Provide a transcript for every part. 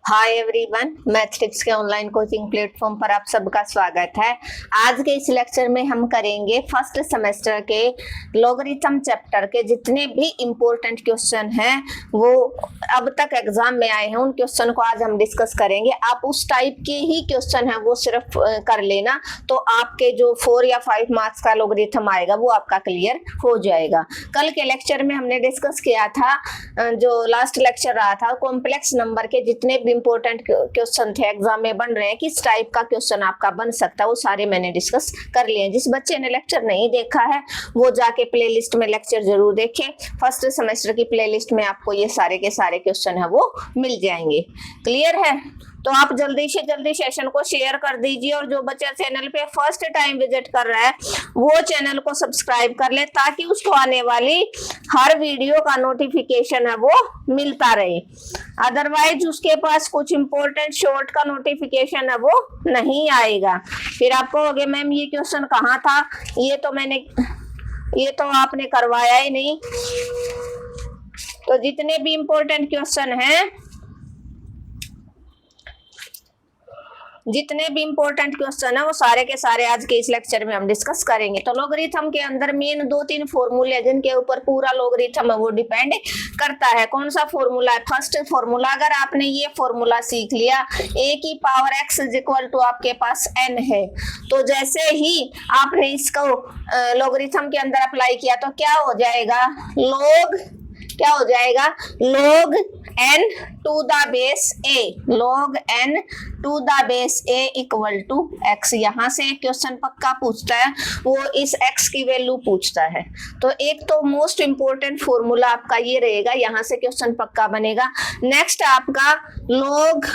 Hi everyone, math tips के online coaching platform पर आप सबका स्वागत है। आज के इस लेक्चर में हम करेंगे फर्स्ट सेमेस्टर के लॉगरिथम चैप्टर के जितने भी इम्पोर्टेंट क्वेश्चन हैं वो अब तक एग्जाम में आए हैं, उन क्वेश्चन को आज हम डिस्कस करेंगे। आप उस टाइप के ही क्वेश्चन है वो सिर्फ कर लेना, तो आपके जो 4 या 5 मार्क्स का लॉगरिथम आएगा वो आपका क्लियर हो जाएगा। कल के लेक्चर में हमने डिस्कस किया था, जो लास्ट लेक्चर रहा था, कॉम्प्लेक्स नंबर के जितने भी इंपॉर्टेंट क्वेश्चन थे एग्जाम में बन रहे हैं, किस टाइप का क्वेश्चन आपका बन सकता है, वो सारे मैंने डिस्कस कर लिए हैं। जिस बच्चे ने लेक्चर नहीं देखा है वो जाके प्लेलिस्ट में लेक्चर जरूर देखें। फर्स्ट सेमेस्टर की प्लेलिस्ट में आपको ये सारे के सारे क्वेश्चन है वो मिल जाएंगे। क्लियर है? तो आप जल्दी से जल्दी सेशन को शेयर कर दीजिए, और जो बच्चा चैनल पे फर्स्ट टाइम विजिट कर रहा है वो चैनल को सब्सक्राइब कर ले, ताकि उसको आने वाली हर वीडियो का नोटिफिकेशन है वो मिलता रहे। अदरवाइज उसके पास कुछ इंपॉर्टेंट शॉर्ट का नोटिफिकेशन है वो नहीं आएगा। फिर आप कहोगे मैम ये क्वेश्चन कहाँ था, ये तो आपने करवाया ही नहीं। तो जितने भी इंपॉर्टेंट क्वेश्चन हैं, है वो सारे के सारे आज के इस लेक्चर में हम डिस्कस करेंगे। तो लॉगरिथम के अंदर मेन 2-3 फॉर्मूले जिनके ऊपर पूरा लॉगरिथम है वो डिपेंड करता है। कौन सा फॉर्मूला है? फर्स्ट फॉर्मूला, अगर आपने ये फॉर्मूला सीख लिया, a की power x is equal to आपके पास n है, तो जैसे ही आपने इसको लॉगरिथम के अंदर अप्लाई किया तो क्या हो जाएगा? log n to the base a, log n to the base a equal to x। यहाँ से एक क्वेश्चन पक्का पूछता है, वो इस x की वैल्यू पूछता है। तो एक तो मोस्ट इंपोर्टेंट फॉर्मूला आपका ये रहेगा, यहाँ से क्वेश्चन पक्का बनेगा। नेक्स्ट आपका log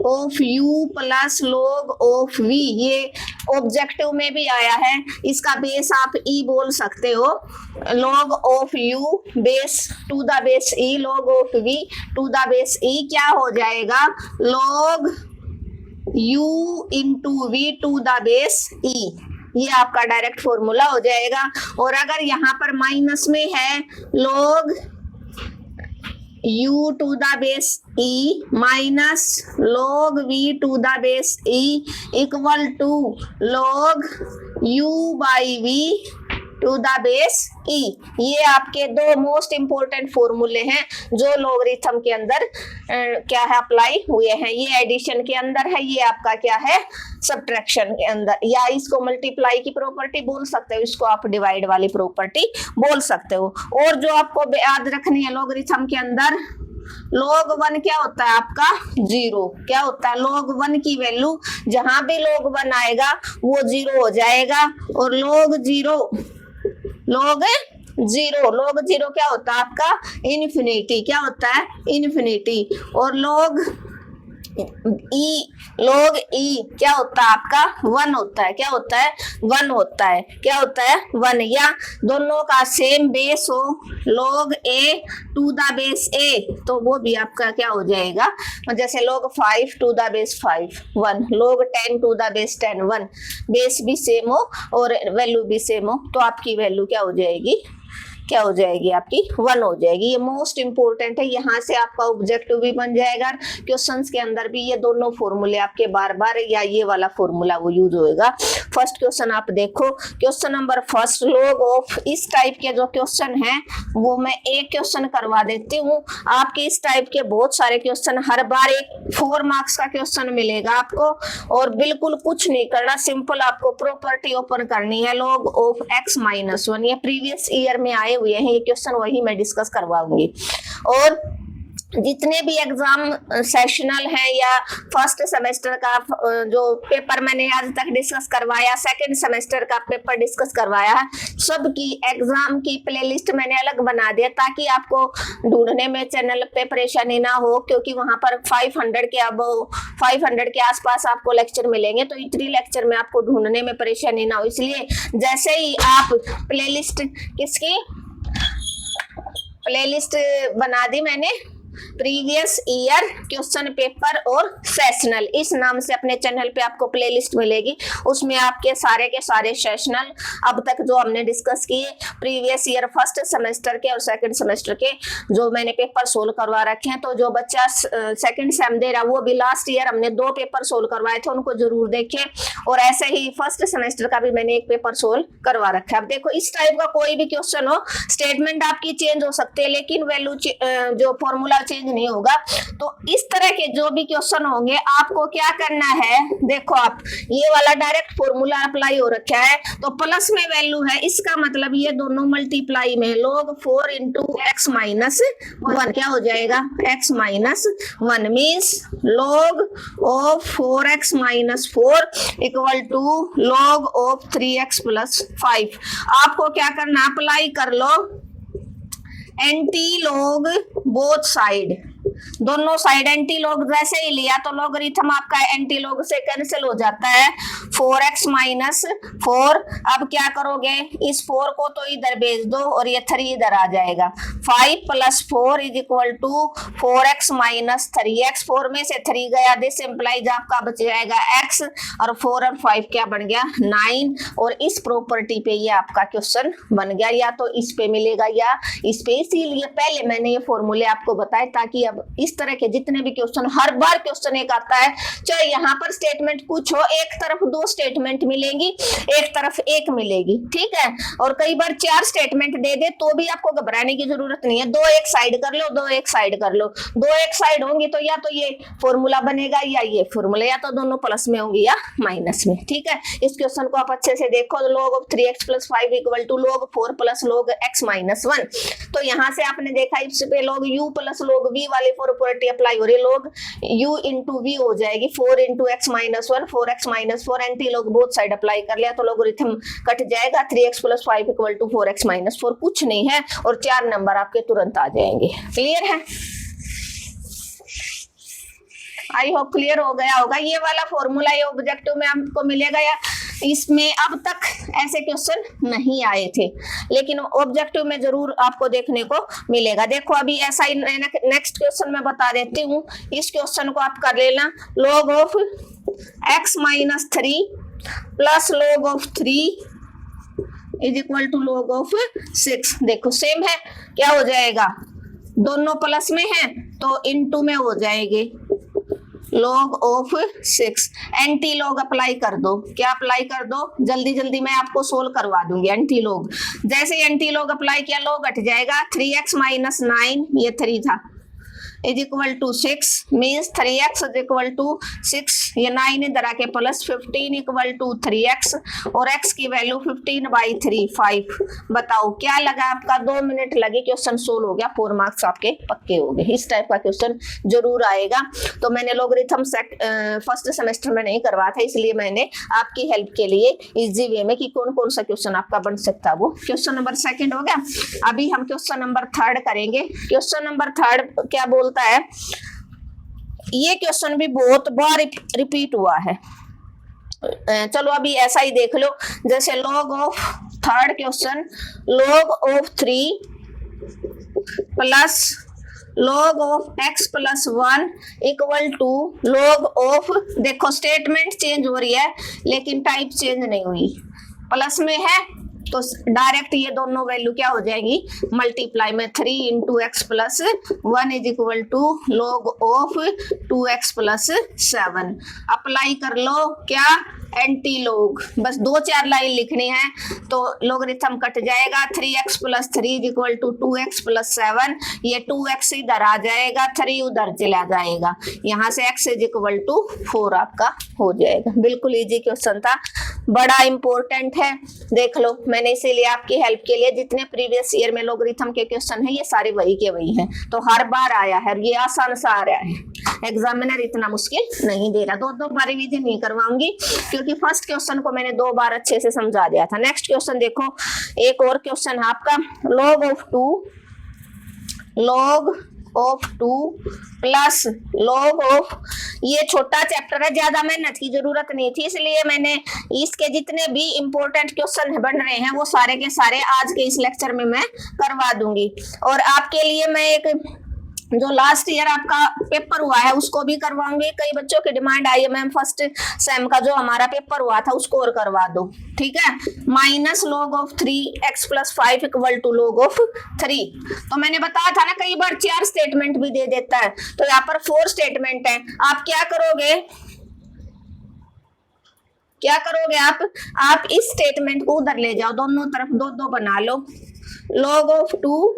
of u plus log of v, ये ऑब्जेक्टिव में भी आया है, इसका बेस आप e बोल सकते हो। log of u base to the base e, log of v to the base e क्या हो जाएगा? log u into v to the base e। ये आपका डायरेक्ट फॉर्मूला हो जाएगा। और अगर यहाँ पर माइनस में है log u to the base e minus log v to the base e equal to log u by v to the base e। ये आपके दो मोस्ट इंपोर्टेंट फॉर्मूले हैं जो लॉगरिथम के अंदर क्या है अप्लाई हुए हैं। ये एडिशन के अंदर है, ये आपका क्या है सब्ट्रैक्शन के अंदर, या इसको मल्टीप्लाई की प्रॉपर्टी बोल सकते हो, इसको आप डिवाइड वाली प्रॉपर्टी बोल सकते हो। और जो आपको याद रखनी है लॉगरिथम के अंदर, log 1 क्या होता है आपका? 0। क्या होता है? log 1 की वैल्यू जहां भी log 1 आएगा वो 0 हो जाएगा। और log 0 क्या होता है आपका? इन्फिनिटी। क्या होता है? इन्फिनिटी। और log e क्या होता है आपका? 1 होता है। क्या होता है? 1 होता है। क्या होता है? 1। या दोनों का सेम बेस हो, log a to the base a, तो वो भी आपका क्या हो जाएगा? जैसे log 5 to the base 5 1, log 10 to the base 10 1, base भी सेम हो और वैल्यू भी सेम हो, तो आपकी वैल्यू क्या हो जाएगी? आपकी 1 हो जाएगी। ये मोस्ट इंपोर्टेंट है, यहाँ से आपका ऑब्जेक्टिव भी बन जाएगा। क्वेश्चंस के अंदर भी ये दोनों फॉर्मूले आपके बार बार, या ये वाला फॉर्मूला वो यूज होएगा। फर्स्ट क्वेश्चन आप देखो, question number first, log of इस टाइप के जो क्वेश्चन है वो मैं एक क्वेश्चन करवा देती हूँ। आपके इस टाइप के बहुत सारे क्वेश्चन, हर बार एक 4 मार्क्स का क्वेश्चन मिलेगा आपको, और बिल्कुल कुछ नहीं करना, सिंपल आपको प्रॉपर्टी ओपन करनी है। log ऑफ x माइनस 1, ये प्रीवियस ईयर में आए हुए हैं ये क्वेश्चन, वही मैं डिस्कस करवाऊंगी। और जितने भी एग्जाम सेशनल है या फर्स्ट सेमेस्टर का जो पेपर मैंने आज तक डिस्कस करवाया, सेकंड सेमेस्टर का पेपर डिस्कस करवाया है, सबकी एग्जाम की प्लेलिस्ट मैंने अलग बना दिया, ताकि आपको ढूंढने में चैनल पे परेशानी ना हो, क्योंकि वहां पर 500 के आसपास आपको लेक्चर मिलेंगे, तो इतनी लेक्चर में आपको ढूंढने में परेशानी ना हो। इसलिए जैसे ही आप प्लेलिस्ट बना दी मैंने, प्रीवियस ईयर क्वेश्चन पेपर और सेशनल, इस नाम से अपने चैनल पे आपको प्लेलिस्ट मिलेगी। उसमें आपके के सारे सेशनल अब तक जो हमने डिस्कस किए, प्रीवियस ईयर फर्स्ट सेमेस्टर के और सेकंड सेमेस्टर के जो मैंने पेपर सोल्व करवा रखे हैं। तो जो बच्चा सेकंड सेम दे रहा वो भी लास्ट ईयर हमने 2 पेपर सोल्व करवाए थे, उनको जरूर देखें। और ऐसे ही फर्स्ट सेमेस्टर का भी मैंने एक पेपर सोल्व करवा रखा है। अब देखो इस टाइप का कोई भी क्वेश्चन हो, स्टेटमेंट आपकी चेंज हो सकते हैं लेकिन वैल्यू जो फॉर्मूला चेंज नहीं होगा। तो इस तरह के जो भी क्वेश्चन होंगे आपको क्या करना है, देखो आप ये वाला डायरेक्ट फॉर्मूला अप्लाई हो रखा है तो प्लस में वैल्यू है, इसका मतलब ये दोनों मल्टीप्लाई में log 4 इंटू एक्स माइनस 1 क्या हो जाएगा, x minus 1 means log of 4x minus 4 equal to log of 3x plus 5। आपको क्या करना, अप्लाई कर लो एंटी लॉग बोथ साइड, दोनों साइड एंटी लॉग जैसे ही लिया तो लॉगरिथम आपका एंटी लॉग से कैंसिल हो जाता है, 4x माइनस 4। अब क्या करोगे, इस 4 को तो इधर भेज दो और ये 3 इधर आ जाएगा, 5 plus 4 is equal to 4x minus 3x, 4 में से 3 गया, दिस इंप्लाइज आपका बच जाएगा x और 4 और 5 क्या बन गया 9। और इस प्रॉपर्टी पे ये आपका क्वेश्चन बन गया, या तो इस पे मिलेगा या इस पे। इसीलिए पहले मैंने ये फॉर्मूले आपको बताए ताकि अब इस तरह के जितने भी क्वेश्चन, हर बार क्वेश्चन एक आता है, चाहे यहाँ पर स्टेटमेंट कुछ हो, एक तरफ 2 स्टेटमेंट मिलेंगी, एक तरफ 1 मिलेगी, ठीक है। और कई बार 4 स्टेटमेंट दे दे तो भी आपको घबराने की जरूरत नहीं है, 2 एक साइड कर लो, 2 एक साइड कर लो। 2 एक साइड होंगी तो या तो ये फॉर्मूला बनेगा या ये फॉर्मूला, या तो दोनों प्लस में होंगी या माइनस में, ठीक है। इस क्वेश्चन को आप अच्छे से देखो, log of 3x plus 5 equal to log 4 plus log x minus 1। तो यहाँ से आपने देखा इस पे log u plus log v वाली प्रॉपर्टी अप्लाई हो रही है, log u इंटू v हो जाएगी 4 into x minus 1, 4x minus 4, anti log both side apply कर लिया तो लॉगरिथम कट जाएगा, 3x plus 5 equal to 4x minus 4, कुछ नहीं है और 4 नंबर आपके तुरंत आ जाएंगे। क्लियर है, आई होप क्लियर हो गया होगा। ये वाला फॉर्मूला ये ऑब्जेक्टिव में आपको मिलेगा, या इसमें अब तक ऐसे क्वेश्चन नहीं आए थे लेकिन ऑब्जेक्टिव में जरूर आपको देखने को मिलेगा। देखो अभी ऐसा ही नेक्स्ट क्वेश्चन मैं बता देती हूँ, इस क्वेश्चन को आप कर लेना, log of x minus 3 plus log of 3 is equal to log of 6। देखो सेम है, क्या हो जाएगा, दोनों प्लस में है तो इनटू में हो जाएंगे, log of 6। Anti log apply कर दो, क्या अप्लाई कर दो, जल्दी जल्दी मैं आपको सोल्व करवा दूंगी। एंटी लॉग, जैसे एंटी लॉग अप्लाई किया log हट जाएगा, 3x माइनस 9 ये 3 था is equal to 6 means 3x is equal to 6, ये 9 इधर आके प्लस 15 इक्वल टू 3x और x की वैल्यू 15/3 5। बताओ क्या लगा आपका, 2 मिनट लगे, क्वेश्चन सोल्व हो गया, 4 मार्क्स आपके पक्के हो गए। इस टाइप का क्वेश्चन जरूर आएगा। तो मैंने लॉगरिथम फर्स्ट सेमेस्टर में नहीं करवा था, इसलिए मैंने आपकी हेल्प के लिए इजी वे में कि कौन कौन सा क्वेश्चन आपका बन सकता है वो क्वेश्चन नंबर 2 हो गया। अभी हम क्वेश्चन नंबर 3 करेंगे। क्वेश्चन नंबर 3 क्या बोलता है, ये क्वेश्चन भी बहुत बार रिपीट हुआ है, चलो अभी ऐसा ही देख लो, जैसे log of 3rd question, log of 3 plus log of x plus 1 equal to log of, देखो स्टेटमेंट चेंज हो रही है लेकिन टाइप चेंज नहीं हुई, प्लस में है तो डायरेक्ट ये दोनों वैल्यू क्या हो जाएगी, मल्टीप्लाई में 3 into x plus 1 is equal to log of 2x plus 7। Apply कर लो क्या, एंटी लॉग, बस 2-4 लाइन लिखनी है तो लॉगरिथम कट जाएगा, 3x plus 3 equal to 2x plus 7, ये 2x इधर आ जाएगा, 3 उधर चला जाएगा, यहाँ से x इज इक्वल टू 4 आपका हो जाएगा। बिल्कुल इजी क्वेश्चन था, बड़ा इंपॉर्टेंट है, देख लो मैंने इसीलिए आपकी हेल्प के लिए जितने प्रीवियस ईयर में लॉगरिथम के क्वेश्चन है ये सारे वही के वही हैं, तो हर बार आया है, ये आसान सा आ रहा है, एग्जामिनर इतना मुश्किल नहीं दे रहा। 2 बार रिवीजन नहीं करवाऊंगी क्योंकि फर्स्ट क्वेश्चन को मैंने 2 बार अच्छे से समझा दिया था। नेक्स्ट क्वेश्चन देखो, एक और क्वेश्चन है आपका, log of 2 plus log of, ये छोटा चैप्टर है, ज्यादा मेहनत की जरूरत नहीं थी, इसलिए मैंने इसके जितने भी इंपॉर्टेंट क्वेश्चन बन रहे हैं वो सारे के सारे आज के इस लेक्चर में मैं करवा दूंगी। और आपके लिए मैं एक जो लास्ट ईयर आपका पेपर हुआ है उसको भी करवाऊंगी। कई बच्चों की डिमांड आई है मैम फर्स्ट सेम का जो हमारा पेपर हुआ था उसको और करवा दो, ठीक है। Minus log of 3x+5 equal to log of 3। तो मैंने बताया था ना कई बार 4 स्टेटमेंट भी दे देता है, तो यहाँ पर 4 स्टेटमेंट है। आप क्या करोगे, क्या करोगे आप इस स्टेटमेंट को उधर ले जाओ, दोनों तरफ दो दो बना लो। log ऑफ 2,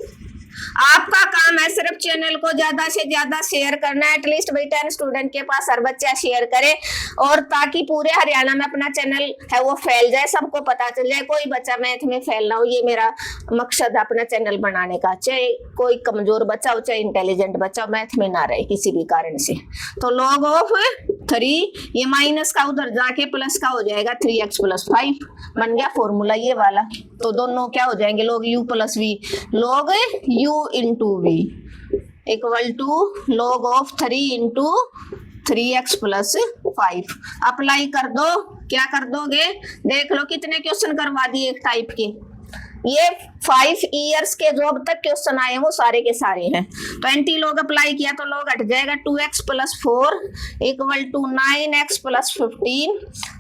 आपका काम है सिर्फ चैनल को ज्यादा से ज्यादा शेयर करना है। एटलीस्ट भाई 10 स्टूडेंट के पास हर बच्चा शेयर करे, और ताकि पूरे हरियाणा में अपना चैनल है वो फैल जाए, सबको पता चल जाए, कोई बच्चा मैथ में फेल ना हो। ये मेरा मकसद है अपना चैनल बनाने का। चाहे कोई कमजोर बच्चा हो, चाहे इंटेलिजेंट बच्चा, मैथ में ना रहे किसी भी कारण से। तो log ऑफ 3, ये माइनस का उधर जाके प्लस का हो जाएगा 3x+5, बन गया फॉर्मूला ये वाला। तो दोनों क्या हो जाएंगे, log u plus v, log u into v equal to log of 3 into 3x+5। Apply कर दो, क्या कर दोगे, देख लो कितने क्वेश्चन करवा दिए एक टाइप के। ये 5 ईयर्स के जो अब तक क्वेश्चन आए हैं वो सारे के सारे हैं। 20 log अप्लाई किया तो log हट जाएगा 2x+4 इक्वल टू 9x+15।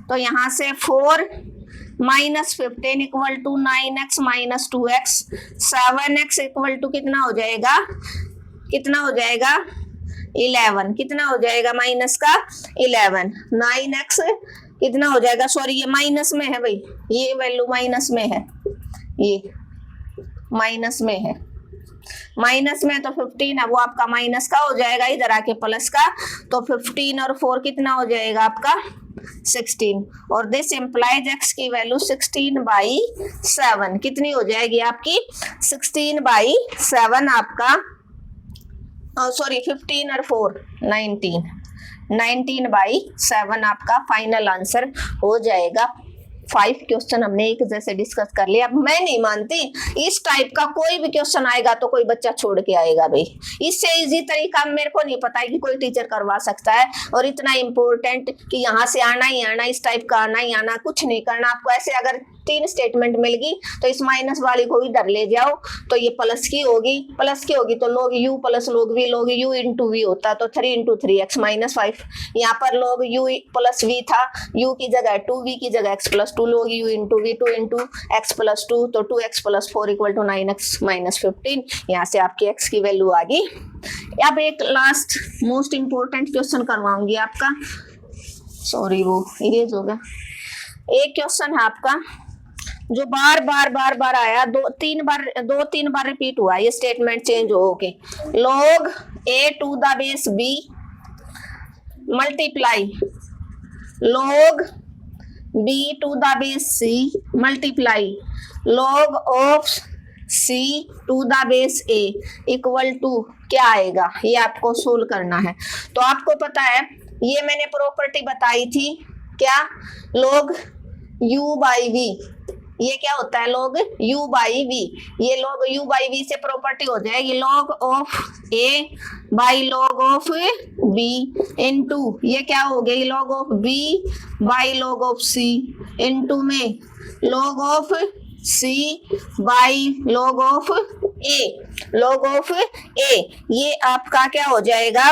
तो यहाँ से 4 minus 15 equal to 9x minus 2x। 7x equal to कितना हो जाएगा, कितना हो जाएगा 11, कितना हो जाएगा माइनस का 11। 9x कितना हो जाएगा, सॉरी ये माइनस में है भाई, ये वैल्यू माइनस में है, ये माइनस में है, माइनस में तो 15 है वो आपका माइनस का हो जाएगा, इधर आके प्लस का। तो 15 और 4 कितना हो जाएगा आपका 16, और दिस इंप्लाइज x की वैल्यू 16/7 कितनी हो जाएगी आपकी 16/7 आपका, सॉरी 15 और 4 19/7 आपका फाइनल आंसर हो जाएगा। 5 क्वेश्चन हमने एक जैसे डिस्कस कर लिया। अब मैं नहीं मानती इस टाइप का कोई भी क्वेश्चन आएगा तो कोई बच्चा छोड़ के आएगा भाई। इससे इजी तरीका मेरे को नहीं पता है कि कोई टीचर करवा सकता है, और इतना इम्पोर्टेंट कि यहाँ से आना ही आना, इस टाइप का आना ही आना, कुछ नहीं करना आपको। ऐसे अगर 3 स्टेटमेंट मिल गई तो इस माइनस वाली को इधर ले जाओ, तो ये प्लस की होगी, प्लस की होगी तो log u plus log v, log u into v होता तो 3 इंटू 3x माइनस 5। यहाँ पर log u प्लस v था, u की जगह 2, v की जगह x+2, log u into v 2 into x+2, तो 2x+4 equal to 9x minus 15। यहाँ से आपकी x की वैल्यू आ गई। अब एक लास्ट मोस्ट इंपोर्टेंट क्वेश्चन करवाऊंगी आपका, सॉरी वो इरेज हो गया। एक क्वेश्चन है आपका जो बार बार आया, 2-3 बार रिपीट हुआ, ये स्टेटमेंट चेंज हो के। log a to the base b multiply log b to the base c multiply log of c to the base a equal to क्या आएगा, ये आपको सोल्व करना है। तो आपको पता है ये मैंने प्रॉपर्टी बताई थी क्या, log u बाई v, ये क्या होता है log u बाई v, ये log u बाई v से प्रॉपर्टी हो जाएगी log of a by log of b into ये क्या हो गई log of b by log of c into में log of c by log of a, log of a। ये आपका क्या हो जाएगा,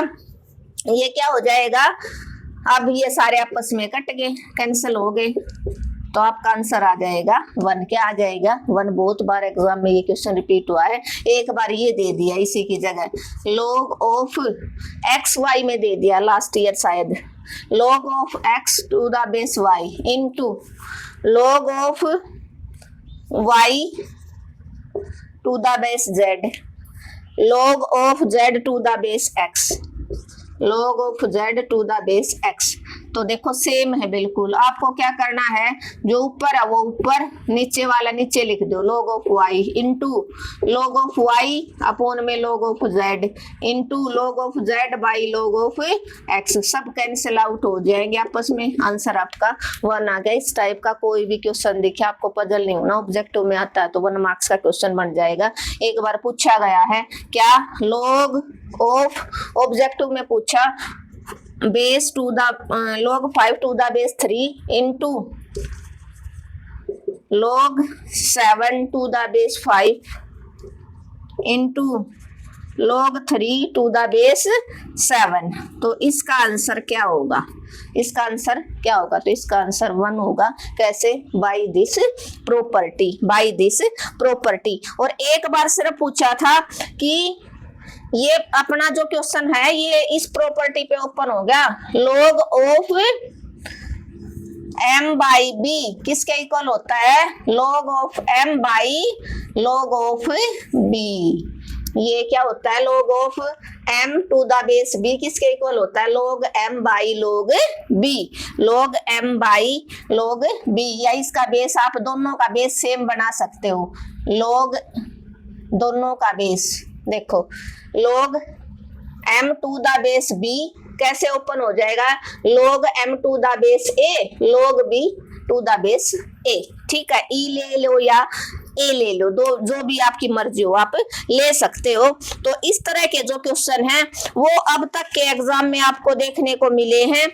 ये क्या हो जाएगा, अब ये सारे आपस में कट गए, कैंसिल हो गए, तो आपका आंसर आ जाएगा 1। क्या आ जाएगा 1। बहुत बार एग्जाम में ये क्वेश्चन रिपीट हुआ है, एक बार ये दे दिया इसी की जगह log ऑफ x y में दे दिया लास्ट ईयर शायद, log of x to the base y into log of y to the base z, log of z to the base x, log of z to the base x। तो देखो same है बिल्कुल। आपको क्या करना है, जो ऊपर है वो ऊपर, नीचे वाला नीचे लिख दो, log of y into log of y upon में log of z into log of z by log of x। सब कैंसिल आउट हो जाएंगे आपस में, आंसर आपका 1 आ गया। इस टाइप का कोई भी क्वेश्चन दिखे, आपको पजल नहीं होना, ऑब्जेक्टिव में आता है तो 1 मार्क्स का क्वेश्चन बन जाएगा। एक बार पूछा गया है क्या, log ऑफ, ऑब्जेक्टिव में पूछा base to the log 5 to the base 3 into log 7 to the base 5 into log 3 to the base 7। तो इसका आंसर क्या होगा, इसका आंसर क्या होगा, तो इसका आंसर 1 होगा। कैसे, by this property, by this property. और एक बार सिर्फ पूछा था कि ये अपना जो क्वेश्चन है ये इस प्रॉपर्टी पे ओपन हो गया, log of m by b किसके इक्वल होता है, log of m by log of b। ये क्या होता है, log of m to the base b किसके इक्वल होता है, log m by log b, log m by log b। या इसका बेस आप दोनों का बेस सेम बना सकते हो, log दोनों का बेस देखो, log m to the base b कैसे ओपन हो जाएगा, log m to the base a log b to the base a। ठीक है, e ले लो या a ले लो, दो जो भी आपकी मर्जी हो आप ले सकते हो। तो इस तरह के जो क्वेश्चन हैं वो अब तक के एग्जाम में आपको देखने को मिले हैं।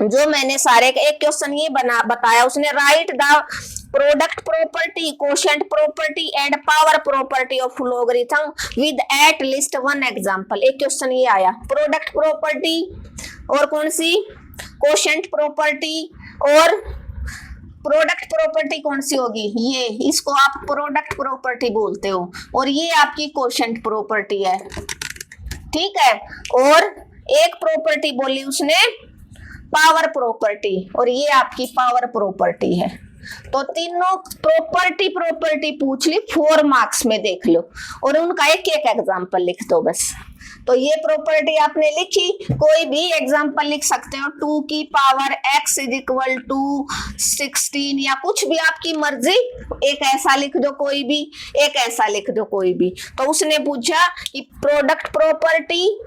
जो मैंने सारे एक क्वेश्चन ये बताया उसने, right the product property, quotient property and power property of logarithm with at least one example. एक क्वेश्चन ये आया, प्रोडक्ट प्रॉपर्टी और कौन सी, कोशेंट प्रॉपर्टी, और प्रोडक्ट प्रॉपर्टी कौन सी होगी, ये, इसको आप प्रोडक्ट प्रॉपर्टी बोलते हो, और ये आपकी कोशेंट प्रॉपर्टी है। ठीक है, और एक प्रॉपर्टी बोली उसने पावर प्रॉपर्टी, और ये आपकी पावर प्रॉपर्टी है। तो तीनों प्रॉपर्टी पूछ ली, 4 मार्क्स में देख लो, और उनका एक एक एग्जांपल लिख दो बस। तो ये प्रॉपर्टी आपने लिखी, कोई भी एग्जांपल लिख सकते हो, 2 की power x is equal to 16 या कुछ भी आपकी मर्जी, एक ऐसा लिख दो कोई भी, एक ऐसा लिख दो कोई भी। तो उसने पूछा कि प्रोडक्ट प्रॉपर्टी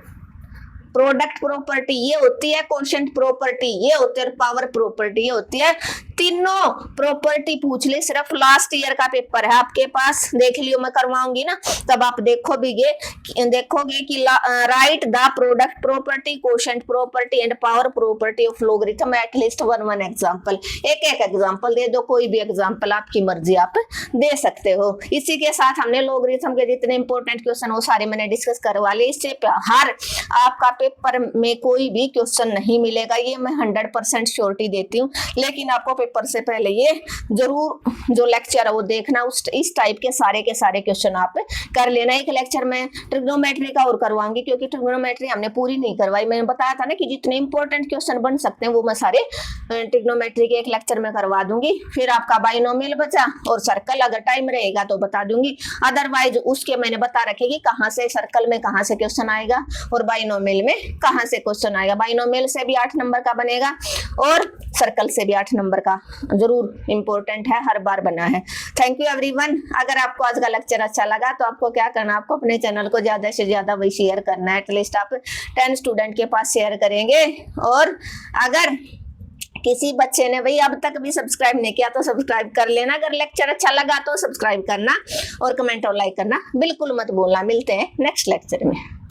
ये होती है, कोशेंट प्रॉपर्टी ये होती है, पावर प्रॉपर्टी ये होती है। तीनों प्रॉपर्टी पूछ ले, सिर्फ लास्ट ईयर का पेपर है आपके पास, देख लियो, मैं करवाऊंगी ना तब आप देखोगे कि right the product property, quotient property and power property of logarithm at least one example. एक एक एग्जांपल दे दो, कोई भी एग्जांपल आपकी मर्जी आप दे सकते हो। इसी के साथ हमने लॉगरिथम के जितने इंपॉर्टेंट क्वेश्चन वो सारे मैंने डिस्कस करवा लिए। इससे हर आपका पेपर में कोई भी क्वेश्चन नहीं मिलेगा, ये मैं 100% श्योरिटी देती हूँ। लेकिन आपको पेपर से पहले ये जरूर जो लेक्चर है वो देखना, इस टाइप के सारे क्वेश्चन आप कर लेना। एक लेक्चर में ट्रिग्नोमेट्री का और करवाऊंगी, क्योंकि ट्रिग्नोमेट्री हमने पूरी नहीं करवाई। मैंने बताया था ना कि जितने इंपॉर्टेंट क्वेश्चन बन सकते हैं वो मैं सारे ट्रिग्नोमेट्री के एक लेक्चर में करवा दूंगी। फिर आपका बाइनोमियल बचा और सर्कल, अगर टाइम रहेगा तो बता दूंगी, अदरवाइज उसके मैंने बता रखे कि कहाँ से सर्कल में कहाँ से क्वेश्चन आएगा और बाइनोमियल में कहाँ से क्वेश्चन आएगा। बाइनोमियल से भी 8 नंबर का बनेगा और सर्कल से भी 8 नंबर का जरूर इंपॉर्टेंट है, हर बार बना है। Thank you everyone. अगर आपको आज का लेक्चर अच्छा लगा तो आपको क्या करना, आपको अपने चैनल को ज्यादा से ज्यादा वही शेयर करना है। एटलीस्ट आप 10 स्टूडेंट के पास शेयर करेंगे। और अगर किसी बच्चे ने भाई अब तक भी सब्सक्राइब नहीं किया तो सब्सक्राइब कर लेना। अगर लेक्चर अच्छा लगा तो सब्सक्राइब करना और कमेंट और लाइक करना बिल्कुल मत भूलना। मिलते हैं नेक्स्ट लेक्चर में।